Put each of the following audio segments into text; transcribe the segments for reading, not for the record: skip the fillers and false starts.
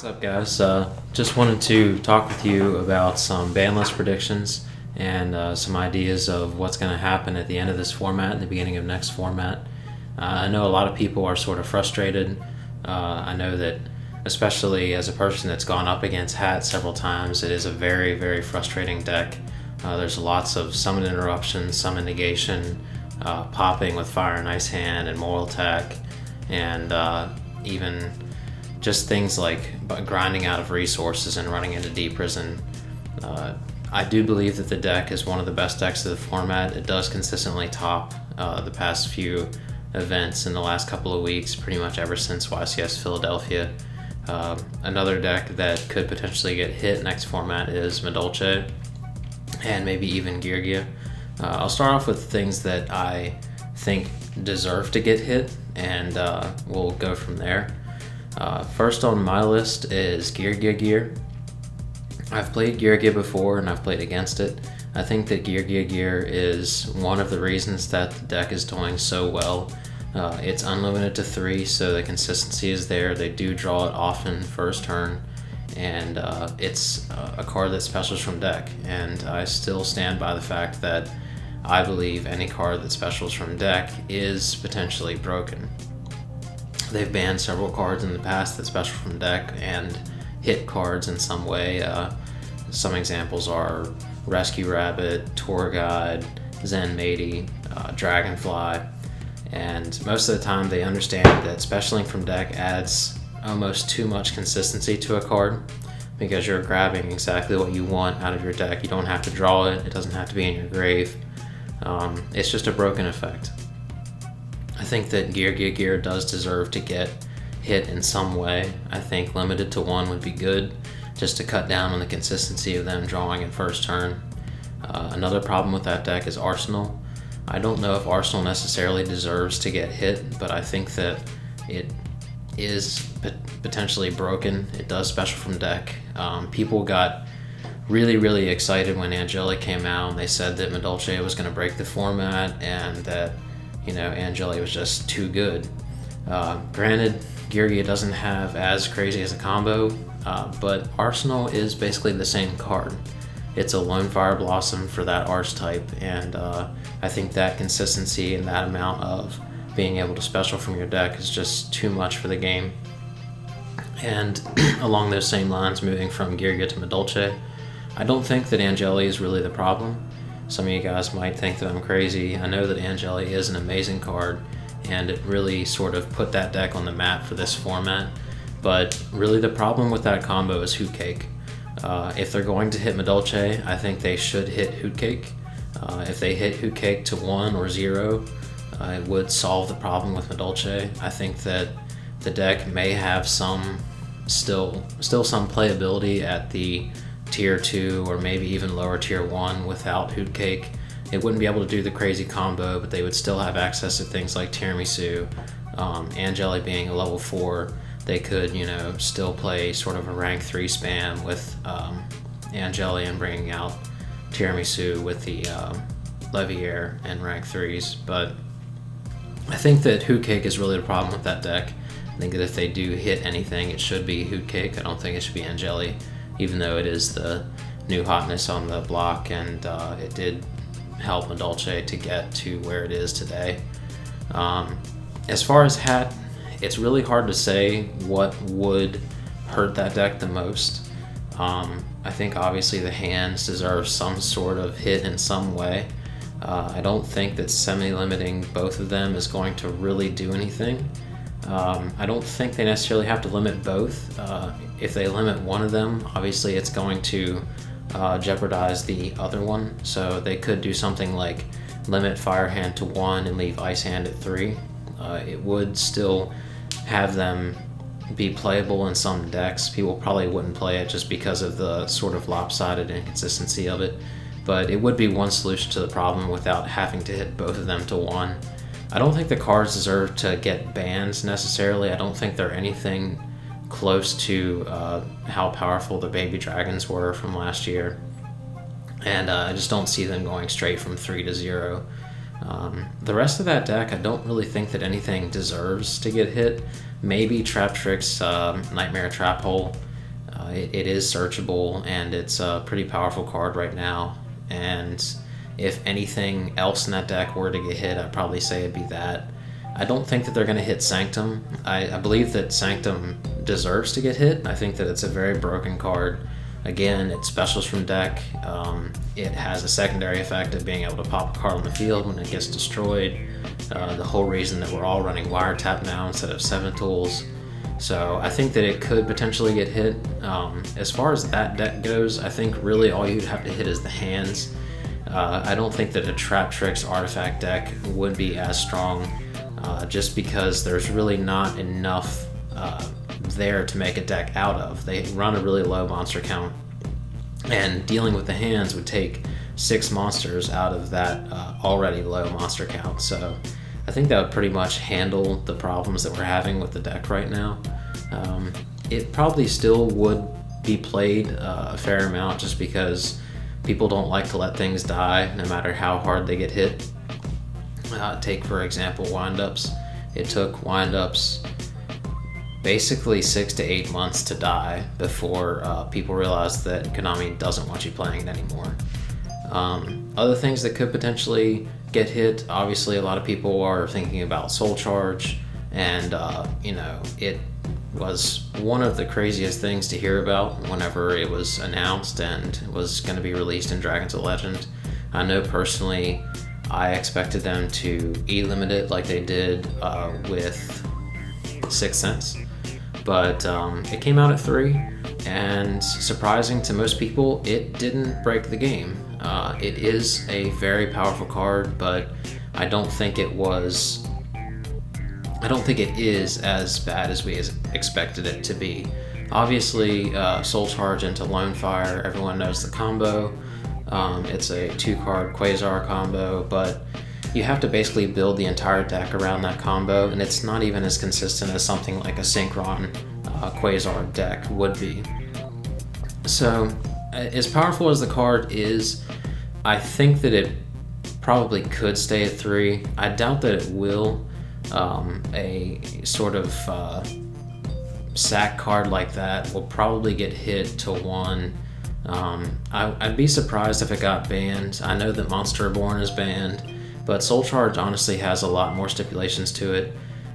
What's up, guys? Just wanted to talk with you about some ban list predictions and some ideas of what's going to happen at the end of this format and the beginning of next format. I know a lot of people are sort of frustrated. I know that, especially as a person that's gone up against Hat several times, it is a very, very frustrating deck. There's lots of summon interruptions, summon negation, popping with Fire and Ice Hand and Moral Tech, and even just things like grinding out of resources and running into Deep Prison. I do believe that the deck is one of the best decks of the format. It does consistently top the past few events in the last couple of weeks, pretty much ever since YCS Philadelphia. Another deck that could potentially get hit next format is Madolche and maybe even Gear. I'll start off with things that I think deserve to get hit, and we'll go from there. First on my list is Gear. I've played Gear before and I've played against it. I think that Gear is one of the reasons that the deck is doing so well. It's unlimited to 3, so the consistency is there. They do draw it often first turn, and it's a card that specials from deck. And I still stand by the fact that I believe any card that specials from deck is potentially broken. They've banned several cards in the past that special from deck and hit cards in some way. Some examples are Rescue Rabbit, Tour Guide, Zen Matey, Dragonfly, and most of the time they understand that specialing from deck adds almost too much consistency to a card because you're grabbing exactly what you want out of your deck. You don't have to draw it, it doesn't have to be in your grave. It's just a broken effect. I think that Gear does deserve to get hit in some way. I think limited to 1 would be good, just to cut down on the consistency of them drawing in first turn. Another problem with that deck is Arsenal. I don't know if Arsenal necessarily deserves to get hit, but I think that it is potentially broken. It does special from deck. People got really excited when Angelic came out, and they said that Madolche was going to break the format and that Angelic was just too good. Granted, Gear doesn't have as crazy as a combo, but Arsenal is basically the same card. It's a Lone Fire Blossom for that archetype, and I think that consistency and that amount of being able to special from your deck is just too much for the game. And along those same lines, moving from Gear to Madolche, I don't think that Angeli is really the problem. Some of you guys might think that I'm crazy. I know that Angeli is an amazing card, and it really sort of put that deck on the map for this format. But really the problem with that combo is Hoot Cake. If they're going to hit Madolche, I think they should hit Hoot Cake. If they hit Hoot Cake to 1 or 0, it would solve the problem with Madolche. I think that the deck may have some still some playability at the tier 2 or maybe even lower tier 1 without Hoot Cake. It wouldn't be able to do the crazy combo, but they would still have access to things like Tiramisu. Angeli being a level 4, they could still play sort of a rank 3 spam with Angeli and bringing out Tiramisu with the Leviair and rank 3s. But I think that Hoot Cake is really the problem with that deck. I think that if they do hit anything, it should be Hoot Cake. I don't think it should be Angeli, even though it is the new hotness on the block, and it did help Madolche to get to where it is today. As far as Hat, it's really hard to say what would hurt that deck the most. I think obviously the hands deserve some sort of hit in some way. I don't think that semi-limiting both of them is going to really do anything. I don't think they necessarily have to limit both. If they limit one of them, obviously it's going to jeopardize the other one. So they could do something like limit Fire Hand to 1 and leave Ice Hand at 3. It would still have them be playable in some decks. People probably wouldn't play it just because of the sort of lopsided inconsistency of it. But it would be one solution to the problem without having to hit both of them to 1. I don't think the cards deserve to get bans necessarily. I don't think they're anything close to how powerful the baby dragons were from last year. And I just don't see them going straight from 3 to 0. The rest of that deck, I don't really think that anything deserves to get hit. Maybe Trap Trick's Nightmare Trap Hole. It is searchable, and it's a pretty powerful card right now. And if anything else in that deck were to get hit, I'd probably say it'd be that. I don't think that they're going to hit Sanctum. I believe that Sanctum deserves to get hit. I think that it's a very broken card. Again, it specials from deck. It has a secondary effect of being able to pop a card on the field when it gets destroyed. The whole reason that we're all running Wiretap now instead of 7 tools. So I think that it could potentially get hit. As far as that deck goes, I think really all you'd have to hit is the hands. I don't think that a Trap Tricks artifact deck would be as strong, just because there's really not enough there to make a deck out of. They run a really low monster count, and dealing with the hands would take 6 monsters out of that already low monster count. So I think that would pretty much handle the problems that we're having with the deck right now. It probably still would be played a fair amount, just because people don't like to let things die no matter how hard they get hit. Take, for example, windups. It took windups basically 6 to 8 months to die before people realized that Konami doesn't want you playing it anymore. Other things that could potentially get hit, obviously a lot of people are thinking about Soul Charge, and it was one of the craziest things to hear about whenever it was announced and was going to be released in Dragons of Legend. I know personally I expected them to E-limit it like they did with Sixth Sense, but it came out at 3, and surprising to most people, it didn't break the game. It is a very powerful card, but I don't think it is as bad as we expected it to be. Obviously, Soul Charge into Lone Fire, everyone knows the combo. It's a 2-card Quasar combo, but you have to basically build the entire deck around that combo, and it's not even as consistent as something like a Synchron Quasar deck would be. So, as powerful as the card is, I think that it probably could stay at 3. I doubt that it will. A sort of sack card like that will probably get hit to 1. I'd be surprised if it got banned. I know that Monster Reborn is banned, but Soul Charge honestly has a lot more stipulations to it.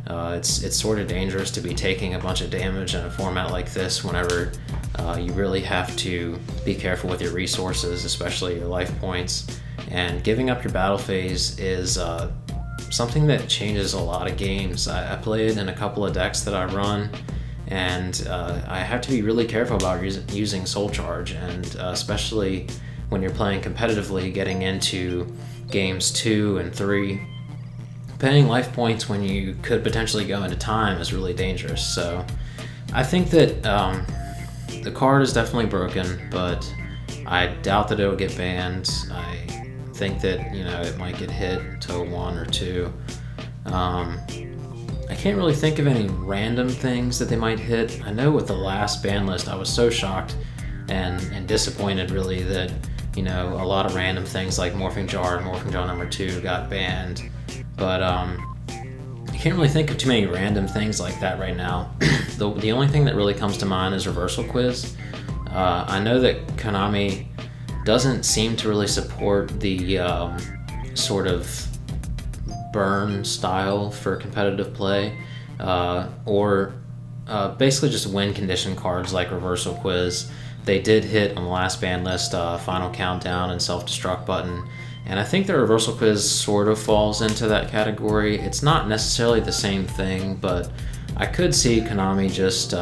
It's sort of dangerous to be taking a bunch of damage in a format like this whenever you really have to be careful with your resources, especially your life points. And giving up your battle phase is something that changes a lot of games. I play it in a couple of decks that I run, and I have to be really careful about using Soul Charge, and especially when you're playing competitively, getting into games 2 and 3. Paying life points when you could potentially go into time is really dangerous. So I think that the card is definitely broken, but I doubt that it'll get banned. I think that it might get hit to 1 or 2. I can't really think of any random things that they might hit. I know with the last ban list I was so shocked and disappointed really that a lot of random things like Morphing Jar and Morphing Jar number 2 got banned, but I can't really think of too many random things like that right now. The only thing that really comes to mind is Reversal Quiz. I know that Konami doesn't seem to really support the sort of burn style for competitive play, or basically just win condition cards like Reversal Quiz. They did hit on the last ban list Final Countdown and Self-Destruct button, and I think the Reversal Quiz sort of falls into that category. It's not necessarily the same thing, but I could see Konami just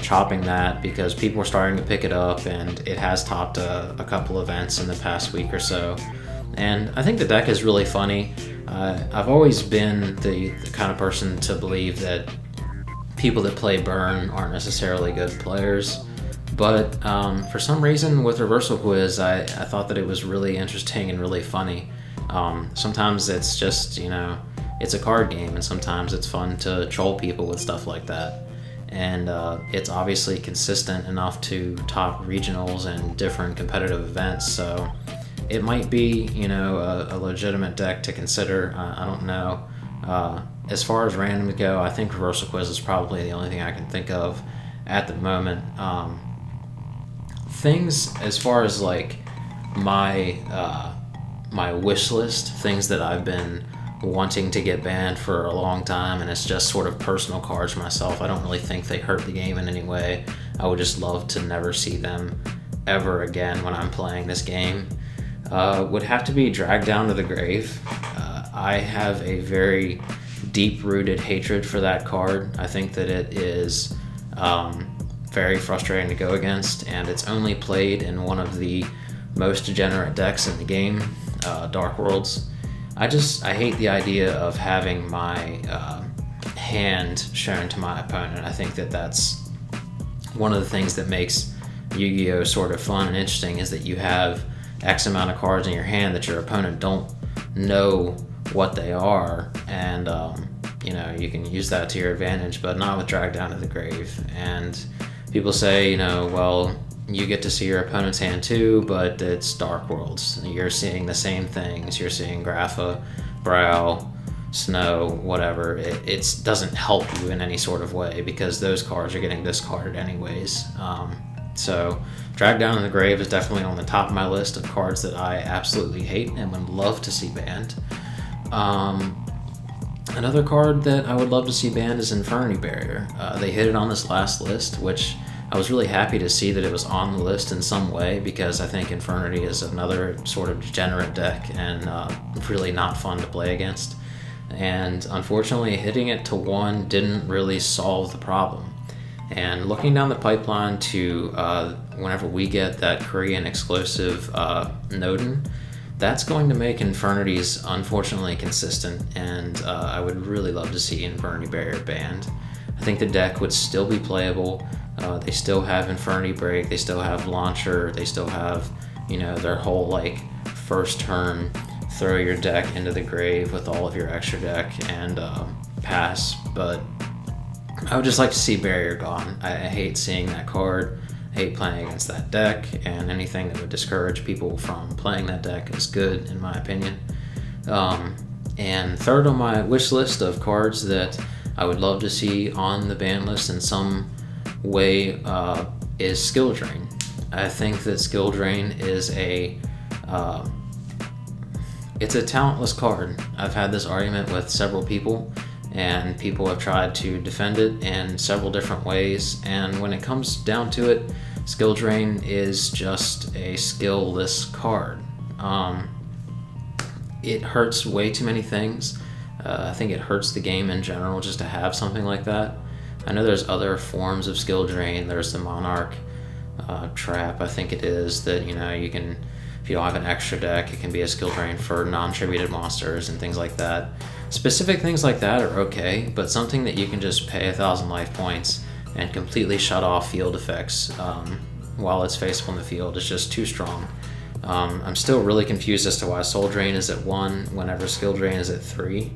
chopping that because people are starting to pick it up, and it has topped a couple events in the past week or so. And I think the deck is really funny. I've always been the kind of person to believe that people that play Burn aren't necessarily good players, but for some reason with Reversal Quiz, I thought that it was really interesting and really funny. Sometimes it's just, it's a card game, and sometimes it's fun to troll people with stuff like that. And it's obviously consistent enough to top regionals and different competitive events, so it might be, a legitimate deck to consider. I don't know. As far as randoms go, I think Reversal Quiz is probably the only thing I can think of at the moment. things as far as like my my wish list, things that I've been wanting to get banned for a long time, and it's just sort of personal cards myself. I don't really think they hurt the game in any way. I would just love to never see them ever again when I'm playing this game. Would have to be Dragged Down to the Grave. I have a very deep-rooted hatred for that card. I think that it is very frustrating to go against, and it's only played in one of the most degenerate decks in the game, Dark Worlds. I hate the idea of having my hand shown to my opponent. I think that that's one of the things that makes Yu-Gi-Oh! Sort of fun and interesting, is that you have X amount of cards in your hand that your opponent don't know what they are, and you can use that to your advantage, but not with Dragged Down to the Grave. And people say, well, you get to see your opponent's hand too, but it's Dark Worlds. You're seeing the same things. You're seeing Grapha, Brow, Snow, whatever. It doesn't help you in any sort of way, because those cards are getting discarded anyways. So Dragged Down to the Grave is definitely on the top of my list of cards that I absolutely hate and would love to see banned. Another card that I would love to see banned is Infernity Barrier. They hit it on this last list, which I was really happy to see that it was on the list in some way, because I think Infernity is another sort of degenerate deck and really not fun to play against. And unfortunately, hitting it to 1 didn't really solve the problem. And looking down the pipeline to whenever we get that Korean exclusive Nodin, that's going to make Infernities unfortunately consistent, and I would really love to see Infernity Barrier banned. I think the deck would still be playable. They still have Infernity Break, they still have Launcher, they still have, their whole like first turn, throw your deck into the grave with all of your extra deck and pass. But I would just like to see Barrier gone. I hate seeing that card. I hate playing against that deck, and anything that would discourage people from playing that deck is good, in my opinion. And third on my wish list of cards that I would love to see on the ban list in some way is Skill Drain. I think that Skill Drain is it's a talentless card. I've had this argument with several people, and people have tried to defend it in several different ways, and when it comes down to it, Skill Drain is just a skill-less card. It hurts way too many things. I think it hurts the game in general just to have something like that. I know there's other forms of Skill Drain. There's the Monarch Trap, I think it is, that you can, if you don't have an extra deck, it can be a Skill Drain for non-tributed monsters and things like that. Specific things like that are okay, but something that you can just pay 1,000 life points and completely shut off field effects while it's faceable in the field is just too strong. I'm still really confused as to why Soul Drain is at 1 whenever Skill Drain is at 3.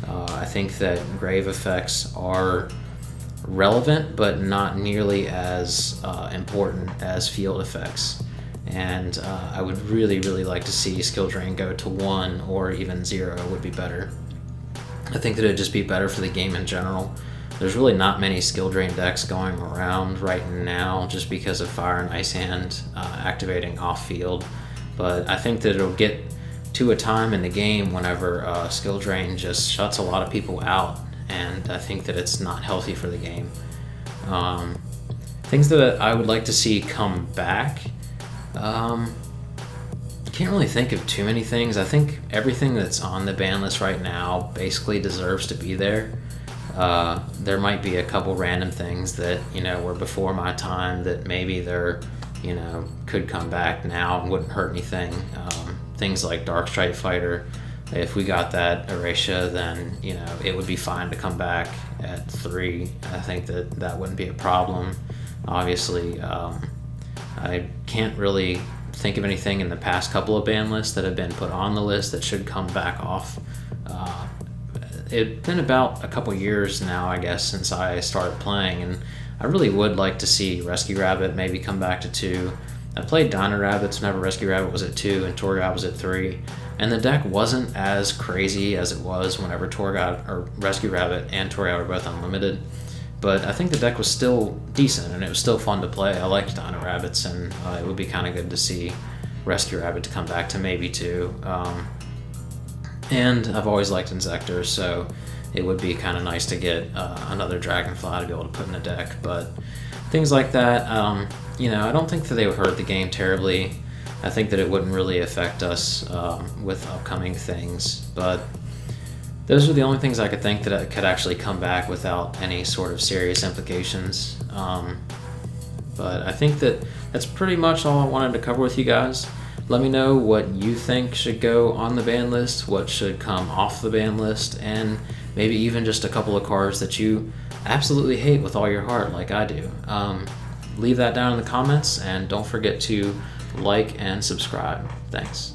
I think that grave effects are relevant, but not nearly as important as field effects. And I would really, really like to see Skill Drain go to 1 or even 0 would be better. I think that it'd just be better for the game in general. There's really not many Skill Drain decks going around right now just because of Fire and Ice Hand activating off field. But I think that it'll get to a time in the game whenever Skill Drain just shuts a lot of people out, and I think that it's not healthy for the game. Things that I would like to see come back, can't really think of too many things. I think everything that's on the ban list right now basically deserves to be there. There might be a couple random things that were before my time that maybe they're could come back now and wouldn't hurt anything. Things like Dark Strike Fighter, if we got that erasure, then it would be fine to come back at 3. I think that wouldn't be a problem. Obviously, I can't really think of anything in the past couple of ban lists that have been put on the list that should come back off. It's been about a couple years now, I guess, since I started playing, and I really would like to see Rescue Rabbit maybe come back to 2. I played Dino Rabbits whenever Rescue Rabbit was at 2 and Torgod was at 3, and the deck wasn't as crazy as it was whenever Rescue Rabbit and Torgod were both unlimited. But I think the deck was still decent, and it was still fun to play. I liked Dino Rabbits, and it would be kind of good to see Rescue Rabbit to come back to maybe too. And I've always liked Insectors, so it would be kind of nice to get another Dragonfly to be able to put in the deck. But things like that, I don't think that they would hurt the game terribly. I think that it wouldn't really affect us with upcoming things. But those are the only things I could think that could actually come back without any sort of serious implications. But I think that's pretty much all I wanted to cover with you guys. Let me know what you think should go on the ban list, what should come off the ban list, and maybe even just a couple of cards that you absolutely hate with all your heart like I do. Leave that down in the comments, and don't forget to like and subscribe. Thanks.